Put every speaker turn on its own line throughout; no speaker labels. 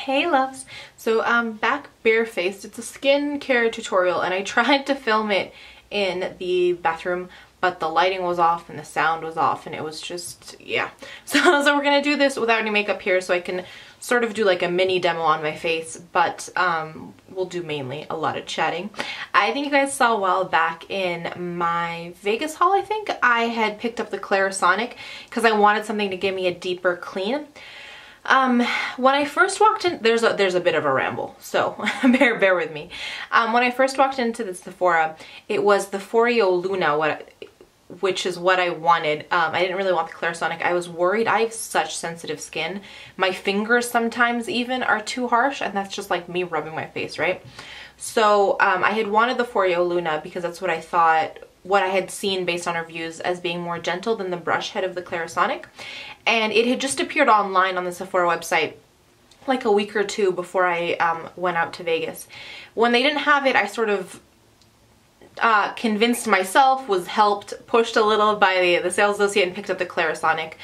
Hey loves! So I'm back barefaced. It's a skincare tutorial and I tried to film it in the bathroom, but the lighting was off and the sound was off and it was just, yeah. So we're gonna do this without any makeup here so I can sort of do like a mini demo on my face, but we'll do mainly a lot of chatting. I think you guys saw a while back in my Vegas haul, I think, I had picked up the Clarisonic because I wanted something to give me a deeper clean. When I first walked in, there's a bit of a ramble, so bear with me. When I first walked into the Sephora, it was the Foreo Luna, which is what I wanted. I didn't really want the Clarisonic. I was worried. I have such sensitive skin. My fingers sometimes even are too harsh, and that's just like me rubbing my face, right? So I had wanted the Foreo Luna because that's what I thought, what I had seen based on reviews as being more gentle than the brush head of the Clarisonic. And it had just appeared online on the Sephora website like a week or two before I went out to Vegas. When they didn't have it, I sort of convinced myself, was helped, pushed a little by the sales associate and picked up the Clarisonic.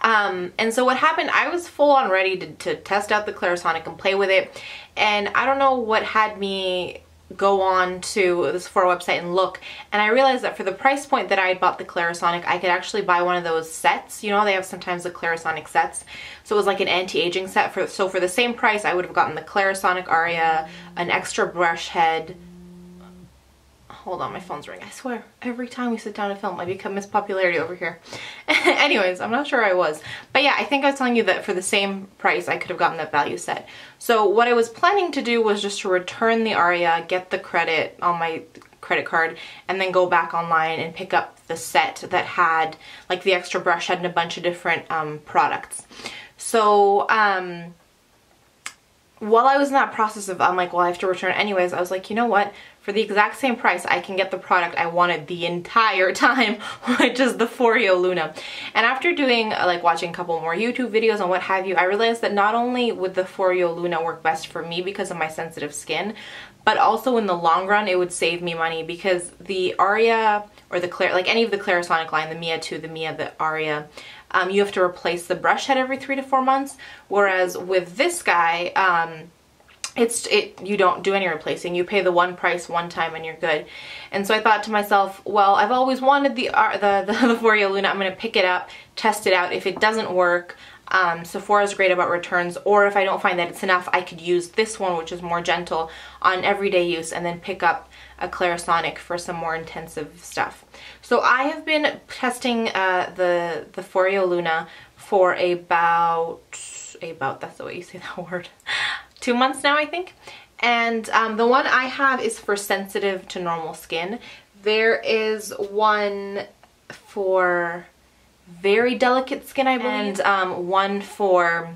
And so what happened, I was full on ready to test out the Clarisonic and play with it. And I don't know what had me go on to the Sephora website and look, and I realized that for the price point that I had bought the Clarisonic, I could actually buy one of those sets. You know, they have sometimes the Clarisonic sets, so it was like an anti-aging set. So for the same price, I would have gotten the Clarisonic Aria, an extra brush head. Hold on, my phone's ringing. I swear, every time we sit down to film, I become Miss Popularity over here. Anyways, I'm not sure I was. But yeah, I think I was telling you that for the same price, I could have gotten that value set. So what I was planning to do was just to return the Aria, get the credit on my credit card, and then go back online and pick up the set that had like the extra brush head and a bunch of different products. So, while I was in that process of, I'm like, well, I have to return it anyways, I was like, you know what? For the exact same price, I can get the product I wanted the entire time, which is the Foreo Luna. And after doing, like, watching a couple more YouTube videos and what have you, I realized that not only would the Foreo Luna work best for me because of my sensitive skin, but also in the long run, it would save me money because the Aria, or the like any of the Clarisonic line, the Mia 2, the Mia, the Aria, you have to replace the brush head every 3 to 4 months, whereas with this guy, you don't do any replacing. You pay the one price one time and you're good. And so I thought to myself, well, I've always wanted the Foreo Luna. I'm going to pick it up, test it out. If it doesn't work, Sephora's great about returns, or if I don't find that it's enough, I could use this one, which is more gentle, on everyday use, and then pick up a Clarisonic for some more intensive stuff. So I have been testing the Foreo Luna for about, that's the way you say that word, 2 months now, I think. And the one I have is for sensitive to normal skin. There is one for very delicate skin, I believe, and one for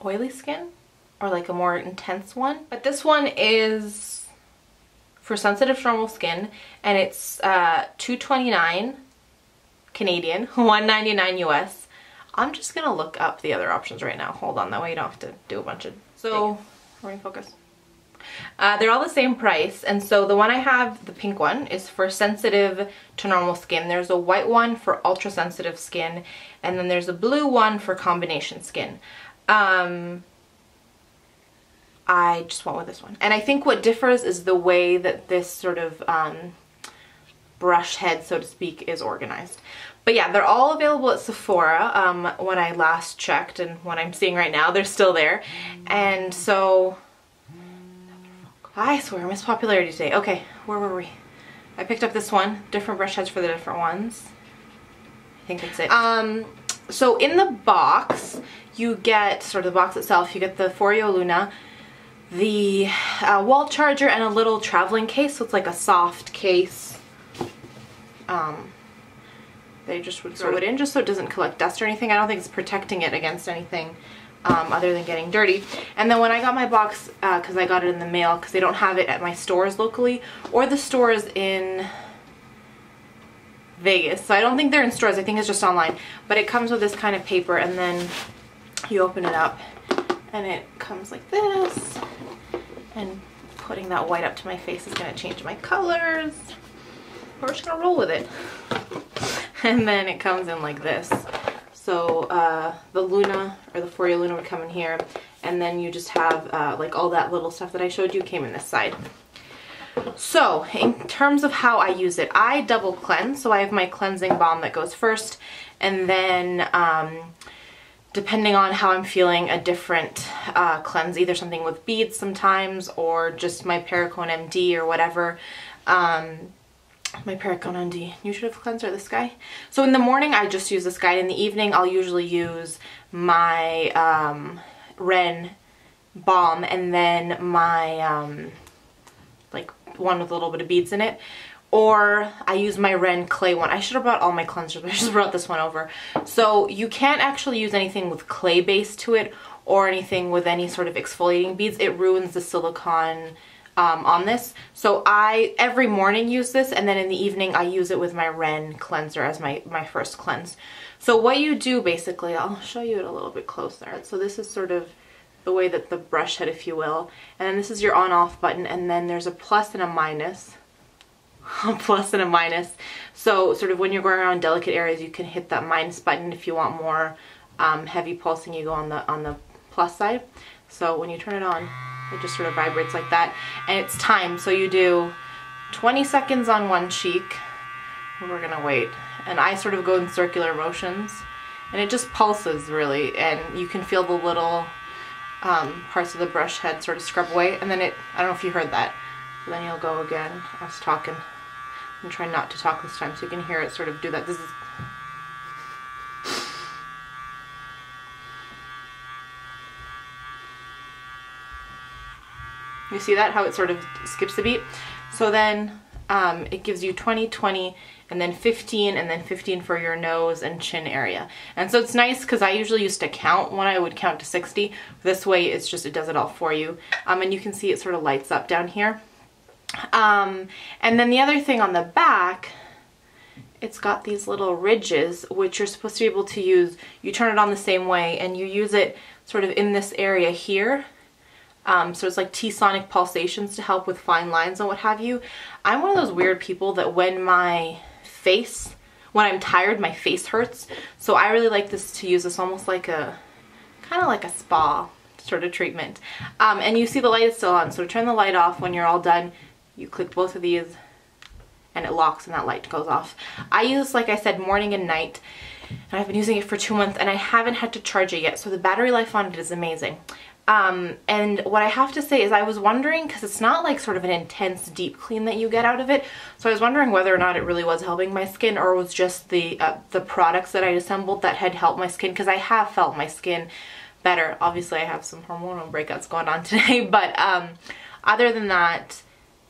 oily skin, or like a more intense one. But this one is for sensitive to normal skin, and it's $229 Canadian, $199 US. I'm just gonna look up the other options right now. Hold on, that way you don't have to do a bunch of. So, we're in focus. They're all the same price, and so the one I have, the pink one, is for sensitive to normal skin. There's a white one for ultra sensitive skin, and then there's a blue one for combination skin. I just went with this one. And I think what differs is the way that this sort of brush head, so to speak, is organized. But yeah, they're all available at Sephora when I last checked, and what I'm seeing right now, they're still there. And so, I swear, Miss Popularity today. Okay, where were we? I picked up this one, different brush heads for the different ones. I think that's it. So in the box, you get, sort of the box itself, you get the Foreo Luna, the wall charger, and a little traveling case, so it's like a soft case. They just would throw it in just so it doesn't collect dust or anything. I don't think it's protecting it against anything other than getting dirty. And then when I got my box, because I got it in the mail, because they don't have it at my stores locally, or the stores in Vegas. So I don't think they're in stores, I think it's just online. But it comes with this kind of paper, and then you open it up, and it comes like this. And putting that white up to my face is going to change my colors. We're just going to roll with it. And then it comes in like this. So the Luna, or the Foreo Luna, would come in here, and then you just have like all that little stuff that I showed you came in this side. So in terms of how I use it, I double cleanse. So I have my cleansing balm that goes first, and then depending on how I'm feeling, a different cleanse, either something with beads sometimes, or just my Perricone MD or whatever. My Perricone MD, Nutritive Cleanser, this guy. So in the morning I just use this guy. In the evening I'll usually use my Ren balm, and then my like one with a little bit of beads in it. Or I use my Ren clay one. I should have brought all my cleansers, but I just brought this one over. So you can't actually use anything with clay base to it, or anything with any sort of exfoliating beads. It ruins the silicone on this. So I every morning use this, and then in the evening I use it with my Ren cleanser as my first cleanse. So what you do basically, I'll show you it a little bit closer. So this is sort of the way that the brush head, if you will, and then this is your on off button, and then there's a plus and a minus. A plus and a minus. So sort of when you're going around delicate areas, you can hit that minus button. If you want more heavy pulsing, you go on the plus side. So when you turn it on, it just sort of vibrates like that, and it's timed. So you do 20 seconds on one cheek, and we're gonna wait. And I sort of go in circular motions, and it just pulses really, and you can feel the little parts of the brush head sort of scrub away, and then I don't know if you heard that, but then you'll go again. I was talking. I'm trying not to talk this time so you can hear it sort of do that. This is... You see that? How it sort of skips a beat? So then it gives you 20, 20, and then 15, and then 15 for your nose and chin area. And so it's nice because I usually used to count when I would count to 60. This way it's just, it does it all for you. And you can see it sort of lights up down here. And then the other thing on the back, it's got these little ridges which you're supposed to be able to use. You turn it on the same way and you use it sort of in this area here. So it's like T-sonic pulsations to help with fine lines and what have you. I'm one of those weird people that when I'm tired, my face hurts. So I really like this, to use this almost like a, kind of like a spa sort of treatment. And you see the light is still on. So to turn the light off when you're all done, you click both of these and it locks and that light goes off. I use, like I said, morning and night. And I've been using it for 2 months and I haven't had to charge it yet. So the battery life on it is amazing. And what I have to say is I was wondering, because it's not like sort of an intense deep clean that you get out of it, so I was wondering whether or not it really was helping my skin, or was just the products that I assembled that had helped my skin, because I have felt my skin better. Obviously I have some hormonal breakouts going on today, but other than that,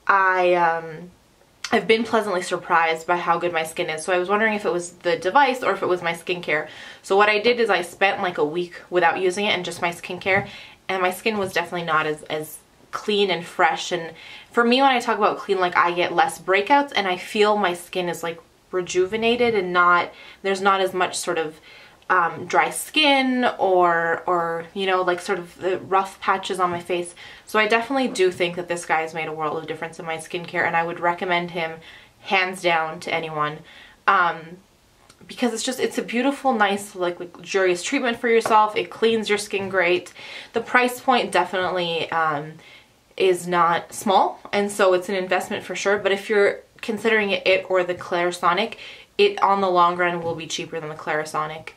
I've been pleasantly surprised by how good my skin is. So I was wondering if it was the device or if it was my skincare. So what I did is I spent like a week without using it and just my skincare, and my skin was definitely not as clean and fresh. And for me, when I talk about clean, like I get less breakouts and I feel my skin is like rejuvenated, and there's not as much sort of dry skin or you know, like sort of the rough patches on my face. So I definitely do think that this guy has made a world of difference in my skincare, and I would recommend him hands down to anyone. Because it's a beautiful, nice, like luxurious treatment for yourself. It cleans your skin great. The price point definitely is not small, and so it's an investment for sure. But if you're considering it or the Clarisonic, it on the long run will be cheaper than the Clarisonic.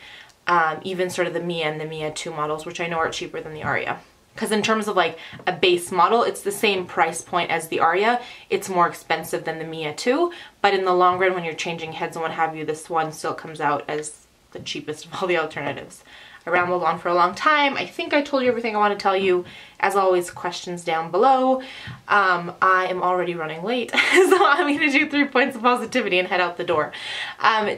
Even sort of the Mia and the Mia 2 models, which I know are cheaper than the Aria. Because in terms of like a base model, it's the same price point as the Aria. It's more expensive than the Mia 2, but in the long run, when you're changing heads and what have you, this one still comes out as the cheapest of all the alternatives. I rambled on for a long time. I think I told you everything I want to tell you. As always, questions down below. I am already running late, so I'm going to do 3 points of positivity and head out the door.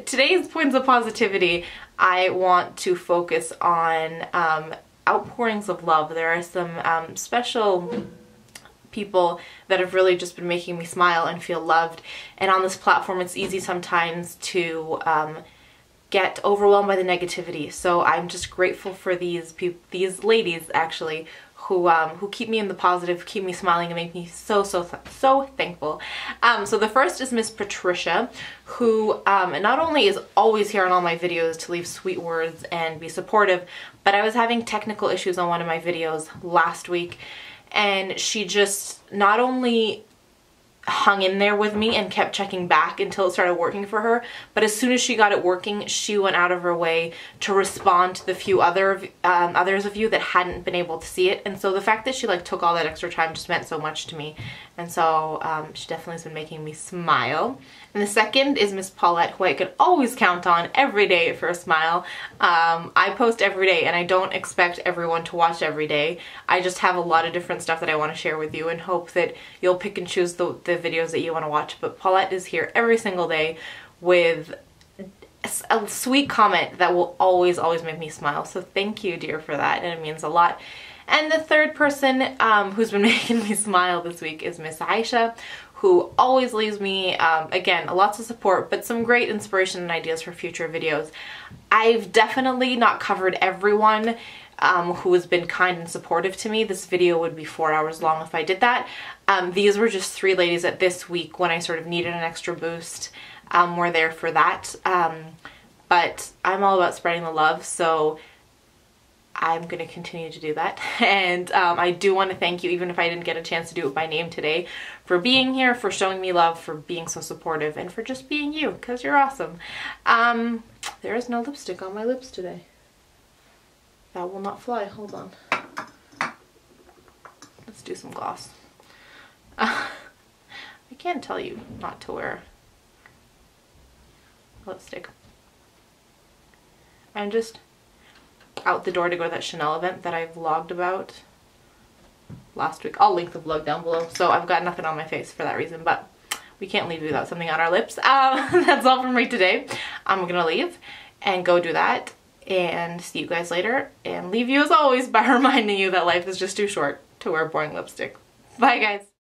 Today's points of positivity, I want to focus on outpourings of love. There are some special people that have really just been making me smile and feel loved, and on this platform it's easy sometimes to get overwhelmed by the negativity. So I'm just grateful for these ladies actually who keep me in the positive, keep me smiling, and make me so thankful. So the first is Miss Patricia, who not only is always here on all my videos to leave sweet words and be supportive, but I was having technical issues on one of my videos last week, and she just not only hung in there with me and kept checking back until it started working for her, but as soon as she got it working, she went out of her way to respond to the few others of you that hadn't been able to see it. And so the fact that she like took all that extra time just meant so much to me, and so she definitely has been making me smile. And the second is Miss Paulette, who I could always count on every day for a smile. I post every day, and I don't expect everyone to watch every day. I just have a lot of different stuff that I want to share with you and hope that you'll pick and choose the videos that you want to watch. But Paulette is here every single day with a sweet comment that will always make me smile. So thank you, dear, for that, and it means a lot. And the third person who's been making me smile this week is Miss Aisha, who always leaves me, again, lots of support, but some great inspiration and ideas for future videos. I've definitely not covered everyone who has been kind and supportive to me. This video would be 4 hours long if I did that. These were just 3 ladies that this week, when I sort of needed an extra boost, were there for that. But I'm all about spreading the love, so I'm going to continue to do that. And I do want to thank you, even if I didn't get a chance to do it by name today, for being here, for showing me love, for being so supportive, and for just being you, because you're awesome. There is no lipstick on my lips today. That will not fly. Hold on. Let's do some gloss. I can't tell you not to wear lipstick. I'm just out the door to go to that Chanel event that I vlogged about last week. I'll link the vlog down below. So I've got nothing on my face for that reason, but we can't leave without something on our lips. That's all from me today. I'm gonna leave and go do that and see you guys later, and leave you as always by reminding you that life is just too short to wear boring lipstick. Bye guys.